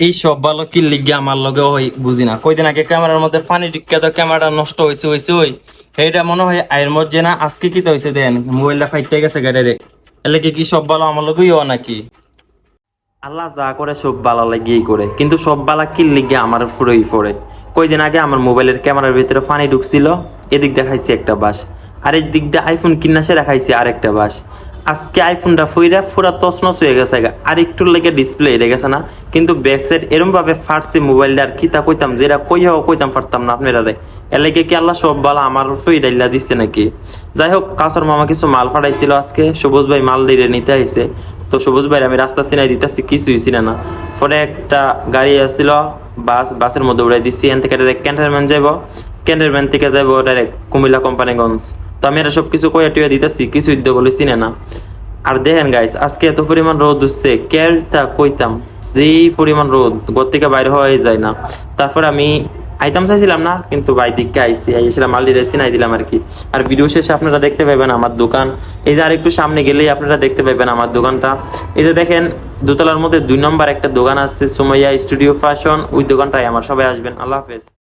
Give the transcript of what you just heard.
এই সব ভালো কি লিগে আমার লগে হই বুঝি না। কয়দিন আগে ক্যামেরার মধ্যে পানি ঢুকিয়ে তো ক্যামেরাটা নষ্ট হয়েছে ওই সেইটা মনে হয় আয়ের মধ্যে না। আজকে কি তো হয়েছে দেন মোবাইলটা ফাইটে গেছে গাড়িরে। এলে কি সব ভালো আমার লগেই ও নাকি? আল্লাহ যা করে সব বালা লাগিয়েই করে, কিন্তু সব বালা কি লিগে আমার ফুরেই পড়ে। কয়দিন আগে আমার মোবাইলের ক্যামেরার ভিতরে পানি ঢুকছিল, এদিক দেখাইছে একটা বাস, আর এই দিক দিয়ে আইফোন কিনা সে রাখাইছে আরেকটা বাস। আজকে আইফোনটা ফইরা পুরা তছনছ হয়ে গেছে, আর একটু লেগে ডিসপ্লে এড়ে গেছে না, কিন্তু ব্যাক সাইড এরম ভাবে ফাটছে মোবাইলটা। আর কি তা কইতাম, যেটা কইতাম পারতাম না আপনারা। এলাকে কি আল্লাহ সব বালা আমার ফই ডাইলা দিচ্ছে নাকি? যাই হোক, কাসর মামা কিছু মাল ফাটাইছিল আজকে, সবুজ ভাই মাল দিয়ে নিতে আইছে। তো সবুজ ভাই আমি রাস্তা চিনাই দিতেছি, কিছুই চিনে না। পরে একটা গাড়ি আসছিল, বাসের মধ্যে উড়াই দিচ্ছি। এখান থেকে ডাইরেক্ট ক্যান্টনমেন্ট যাবো, ক্যান্টনমেন্ট থেকে যাবো ডাইরেক্ট কুমিল্লা কোম্পানিগঞ্জ। তো আমি এটা সব কিছু কয়ে টুয়ে দিতেছি, কিছুই বলে চিনে না। আর দেখেন গাইস, আজকে এত পরিমাণ রোদ উঠছে, কেরটা কইতাম যেই পরিমাণ রোদ, ঘর থেকে বাইরে হয়ে যায় না। তারপর আমি আইতাম চাইছিলাম না, কিন্তু ভাই দিককে আইছিলাম আলডিরে চিনাই দিলাম আর কি। আর ভিডিও শেষে আপনারা দেখতে পাবেন আমার দোকান। এই যে আরেকটু সামনে গেলেই আপনারা দেখতে পাবেন আমার দোকানটা। এই যে দেখেন, দোতলার মধ্যে 2 নম্বর একটা দোকান আছে, সুমাইয়া স্টুডিও ফ্যাশন। ওই দোকানটাই আমার, সবাই আসবেন। আল্লাহ হাফেজ।